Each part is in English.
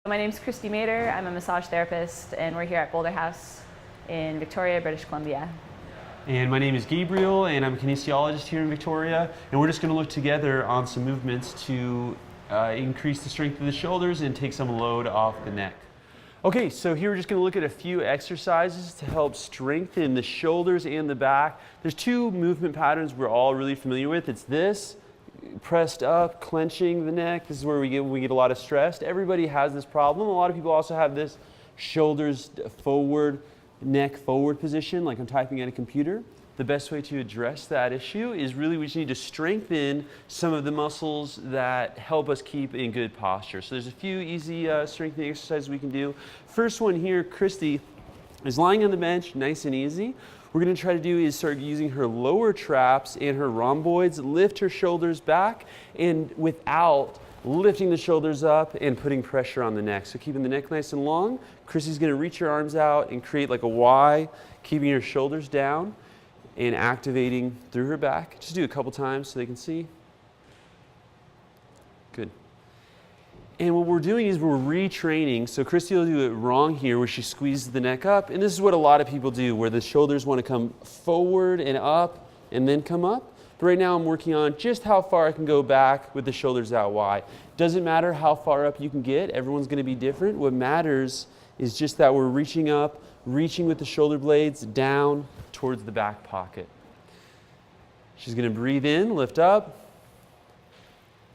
My name's Christy Mader. I'm a massage therapist, and we're here at Boulder House in Victoria, British Columbia. And my name is Gabriel, and I'm a kinesiologist here in Victoria, and we're just going to look together on some movements to increase the strength of the shoulders and take some load off the neck. Okay, so here we're just going to look at a few exercises to help strengthen the shoulders and the back. There's two movement patterns we're all really familiar with. It's this, pressed up, clenching the neck. This is where we get a lot of stress. Everybody has this problem. A lot of people also have this shoulders forward, neck forward position, like I'm typing at a computer. The best way to address that issue is really we just need to strengthen some of the muscles that help us keep in good posture. So there's a few easy strengthening exercises we can do. First one here, Christy is lying on the bench, nice and easy. What we're going to try to do is start using her lower traps and her rhomboids, lift her shoulders back, and without lifting the shoulders up and putting pressure on the neck. So keeping the neck nice and long. Christy's going to reach her arms out and create like a Y, keeping her shoulders down and activating through her back. Just do a couple times so they can see. Good. And what we're doing is we're retraining. So Christy will do it wrong here where she squeezes the neck up. And this is what a lot of people do, where the shoulders want to come forward and up and then come up. But right now I'm working on just how far I can go back with the shoulders out wide. Doesn't matter how far up you can get. Everyone's going to be different. What matters is just that we're reaching up, reaching with the shoulder blades down towards the back pocket. She's going to breathe in, lift up.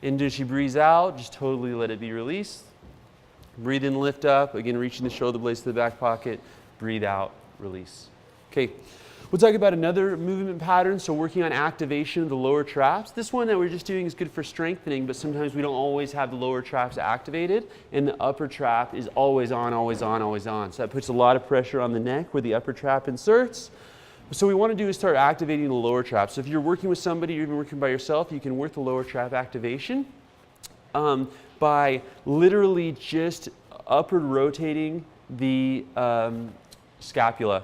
And as she breathes out, just totally let it be released. Breathe in, lift up. Again, reaching the shoulder blades to the back pocket. Breathe out, release. Okay, we'll talk about another movement pattern. So working on activation of the lower traps. This one that we're just doing is good for strengthening, but sometimes we don't always have the lower traps activated, and the upper trap is always on, always on, always on. So that puts a lot of pressure on the neck where the upper trap inserts. So what we want to do is start activating the lower trap. So if you're working with somebody, you're even working by yourself, you can work the lower trap activation by literally just upward rotating the scapula.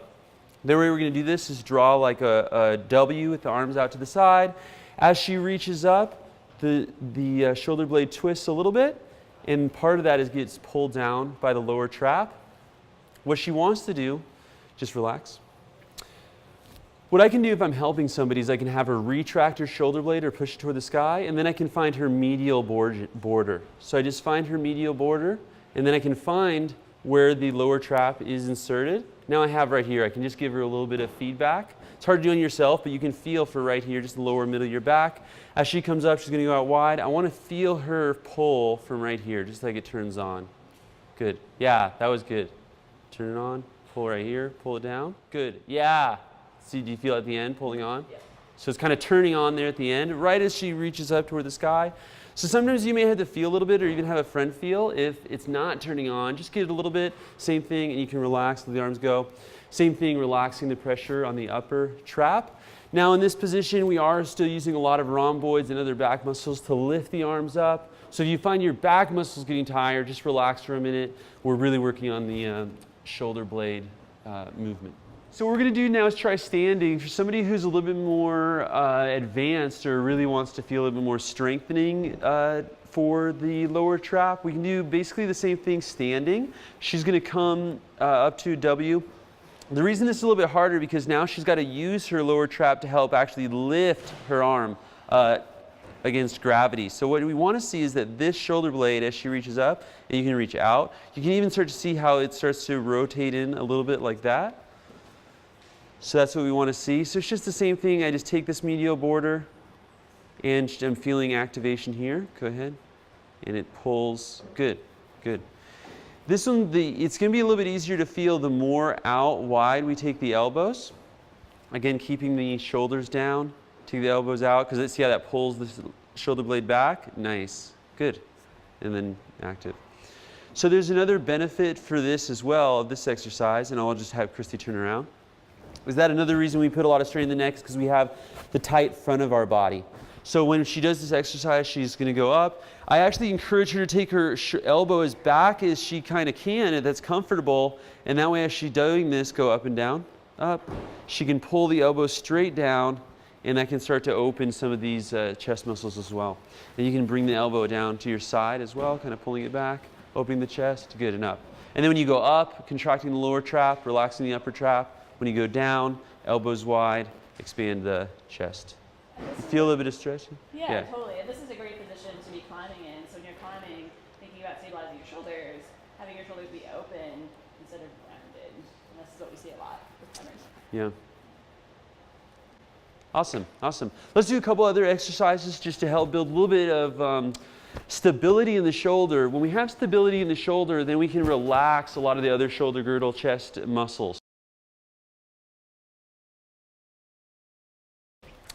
The way we're going to do this is draw like a W with the arms out to the side. As she reaches up, the shoulder blade twists a little bit, and part of that gets pulled down by the lower trap. What she wants to do, just relax. What I can do if I'm helping somebody is I can have her retract her shoulder blade or push it toward the sky, and then I can find her medial border. So I just find her medial border, and then I can find where the lower trap is inserted. Now I have right here, I can just give her a little bit of feedback. It's hard to do on yourself, but you can feel for right here, just the lower middle of your back. As she comes up, she's going to go out wide. I want to feel her pull from right here, just like it turns on. Good. Yeah, that was good. Turn it on, pull right here, pull it down. Good. Yeah. See, do you feel at the end pulling on? Yeah. So it's kind of turning on there at the end, right as she reaches up toward the sky. So sometimes you may have to feel a little bit or even have a friend feel. If it's not turning on, just get it a little bit. Same thing, and you can relax, let the arms go. Same thing, relaxing the pressure on the upper trap. Now in this position, we are still using a lot of rhomboids and other back muscles to lift the arms up. So if you find your back muscles getting tired, just relax for a minute. We're really working on the shoulder blade movement. So what we're going to do now is try standing. For somebody who's a little bit more advanced or really wants to feel a little bit more strengthening for the lower trap, we can do basically the same thing standing. She's going to come up to W. The reason this is a little bit harder because now she's got to use her lower trap to help actually lift her arm against gravity. So what we want to see is that this shoulder blade, as she reaches up, and you can reach out, you can even start to see how it starts to rotate in a little bit like that. So that's what we want to see. So it's just the same thing. I just take this medial border and I'm feeling activation here. Go ahead. And it pulls. Good, good. This one, it's going to be a little bit easier to feel the more out wide we take the elbows. Again, keeping the shoulders down. Take the elbows out because see how that pulls the shoulder blade back? Nice. Good. And then active. So there's another benefit for this as well, of this exercise, and I'll just have Christy turn around. Is that another reason we put a lot of strain in the neck? Because we have the tight front of our body. So when she does this exercise, she's going to go up. I actually encourage her to take her elbow as back as she kind of can, if that's comfortable. And that way, as she's doing this, go up and down, up. She can pull the elbow straight down, and that can start to open some of these chest muscles as well. And you can bring the elbow down to your side as well, kind of pulling it back. opening the chest, good, and up. And then when you go up, contracting the lower trap, relaxing the upper trap. When you go down, elbows wide, expand the chest. Feel a little bit of stretching? Yeah, totally. And this is a great position to be climbing in. So when you're climbing, thinking about stabilizing your shoulders, having your shoulders be open instead of rounded. And this is what we see a lot with climbers. Yeah. Awesome, awesome. Let's do a couple other exercises just to help build a little bit of stability in the shoulder. When we have stability in the shoulder, then we can relax a lot of the other shoulder girdle, chest muscles.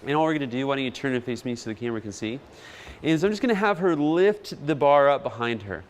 And all we're going to do, why don't you turn and face me so the camera can see, is I'm just going to have her lift the bar up behind her.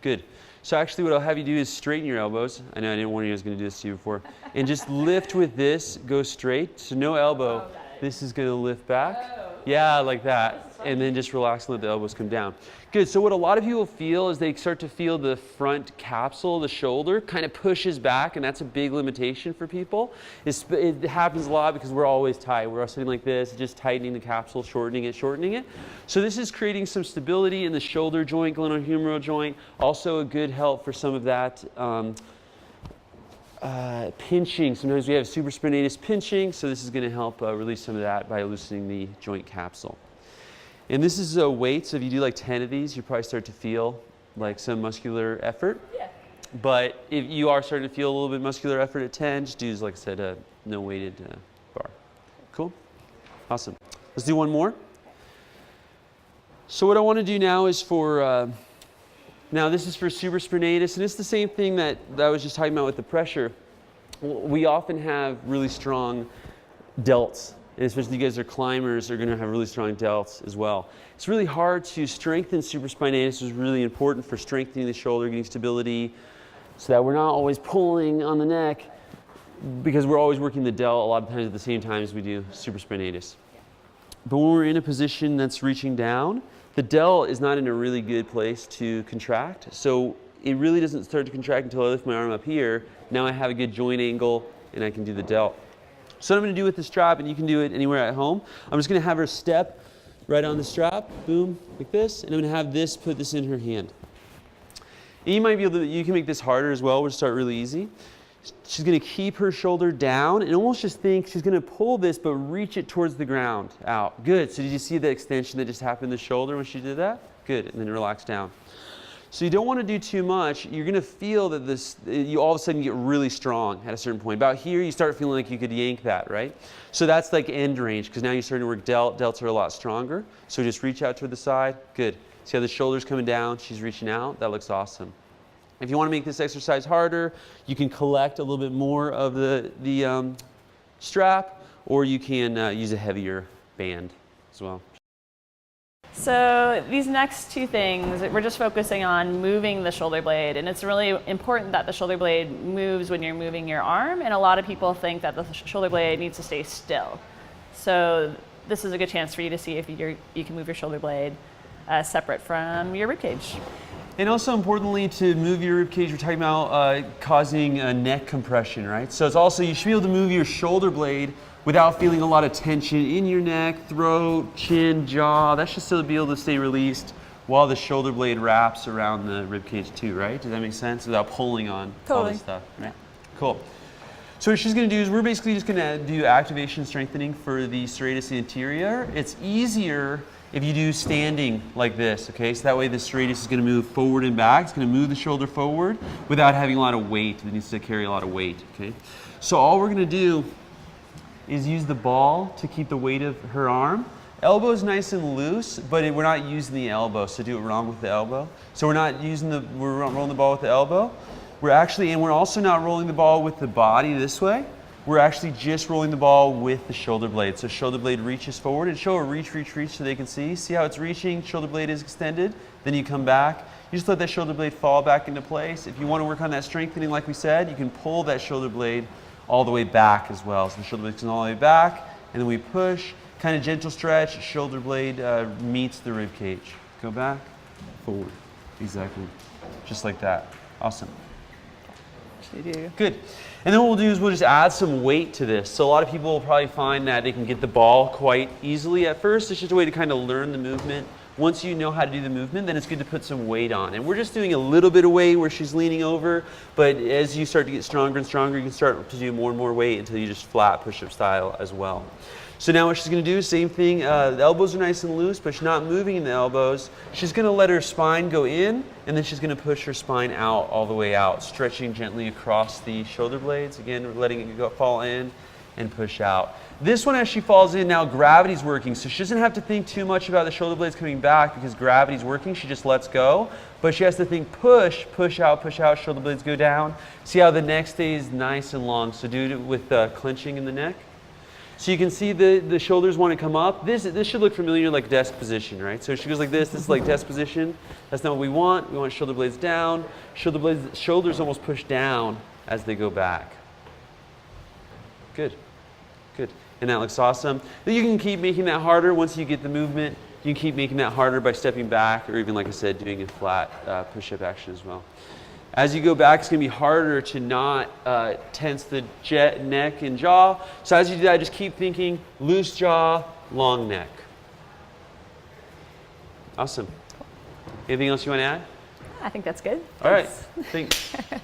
Good. So actually what I'll have you do is straighten your elbows. I know I didn't warn you I was going to do this to you before. And just lift with this, go straight. So no elbow. This is going to lift back. Yeah, like that. And then just relax and let the elbows come down. Good. So what a lot of people feel is they start to feel the front capsule, the shoulder, kind of pushes back, and that's a big limitation for people. It happens a lot because we're always tight. We're sitting like this, just tightening the capsule, shortening it. So this is creating some stability in the shoulder joint, glenohumeral joint. Also a good help for some of that pinching. Sometimes we have supraspinatus pinching, so this is going to help release some of that by loosening the joint capsule. And this is a weight, so if you do like 10 of these, you probably start to feel like some muscular effort. Yeah. But if you are starting to feel a little bit muscular effort at 10, just do, like I said, a no weighted bar. Cool? Awesome. Let's do one more. So what I want to do now is for, now this is for supraspinatus, and it's the same thing that I was just talking about with the pressure. We often have really strong delts. And especially you guys are climbers, are going to have really strong delts as well. It's really hard to strengthen supraspinatus. It's really important for strengthening the shoulder, getting stability, so that we're not always pulling on the neck, because we're always working the delt a lot of times at the same time as we do supraspinatus. But when we're in a position that's reaching down, the delt is not in a really good place to contract. So it really doesn't start to contract until I lift my arm up here. Now I have a good joint angle and I can do the delt. So what I'm going to do with the strap, and you can do it anywhere at home, I'm just going to have her step right on the strap, boom, like this, and I'm going to have this, put this in her hand. And you might be able to, you can make this harder as well. We'll start really easy. She's going to keep her shoulder down and almost just think she's going to pull this, but reach it towards the ground, out. Good. So did you see the extension that just happened in the shoulder when she did that? Good. And then relax down. So you don't want to do too much. You're going to feel that this, you all of a sudden get really strong at a certain point. About here, you start feeling like you could yank that, right? So that's like end range, because now you're starting to work delt. Delts are a lot stronger. So just reach out toward the side. Good. See how the shoulder's coming down? She's reaching out. That looks awesome. If you want to make this exercise harder, you can collect a little bit more of the strap, or you can use a heavier band as well. So these next two things, we're just focusing on moving the shoulder blade, and it's really important that the shoulder blade moves when you're moving your arm, and a lot of people think that the shoulder blade needs to stay still. So this is a good chance for you to see if you can move your shoulder blade separate from your ribcage. And also importantly, to move your ribcage, we're talking about causing a neck compression, right? So it's also, you should be able to move your shoulder blade without feeling a lot of tension in your neck, throat, chin, jaw. That should still be able to stay released while the shoulder blade wraps around the ribcage too, right? Does that make sense? Without pulling on all this stuff, right? Cool. So what she's going to do is we're basically just going to do activation strengthening for the serratus anterior. It's easier if you do standing like this, okay? So that way the serratus is going to move forward and back. It's going to move the shoulder forward without having a lot of weight. It needs to carry a lot of weight, okay? So all we're going to do is use the ball to keep the weight of her arm. Elbow is nice and loose, but we're not using the elbow, so do it wrong with the elbow. So we're not rolling the ball with the elbow. We're also not rolling the ball with the body this way. We're actually just rolling the ball with the shoulder blade. So shoulder blade reaches forward, and show a reach so they can see. See how it's reaching, shoulder blade is extended, then you come back. You just let that shoulder blade fall back into place. If you want to work on that strengthening like we said, you can pull that shoulder blade all the way back as well. So the shoulder blade comes all the way back, and then we push, kind of gentle stretch, shoulder blade meets the rib cage. Go back, forward. Exactly. Just like that. Awesome. Good. And then what we'll do is we'll just add some weight to this. So a lot of people will probably find that they can get the ball quite easily at first. It's just a way to kind of learn the movement once you know how to do the movement, then it's good to put some weight on. And we're just doing a little bit of weight where she's leaning over, but as you start to get stronger and stronger, you can start to do more and more weight until you just flat push-up style as well. So now what she's going to do, same thing, the elbows are nice and loose, but she's not moving the elbows. She's going to let her spine go in, and then she's going to push her spine out all the way out, stretching gently across the shoulder blades. Again, letting it go, fall in and push out. This one, as she falls in, now gravity's working, so she doesn't have to think too much about the shoulder blades coming back because gravity's working. She just lets go, but she has to think push, push out, shoulder blades go down. See how the neck stays nice and long, so do it with clenching in the neck. So you can see the shoulders want to come up. This should look familiar, like desk position, right? So she goes like this is like desk position. That's not what we want. We want shoulder blades down. Shoulders almost push down as they go back. Good, good. And that looks awesome. You can keep making that harder once you get the movement. You can keep making that harder by stepping back, or even, like I said, doing a flat push-up action as well. As you go back, it's going to be harder to not tense the neck and jaw. So as you do that, just keep thinking loose jaw, long neck. Awesome. Anything else you want to add? I think that's good. All right. Thanks. Thanks.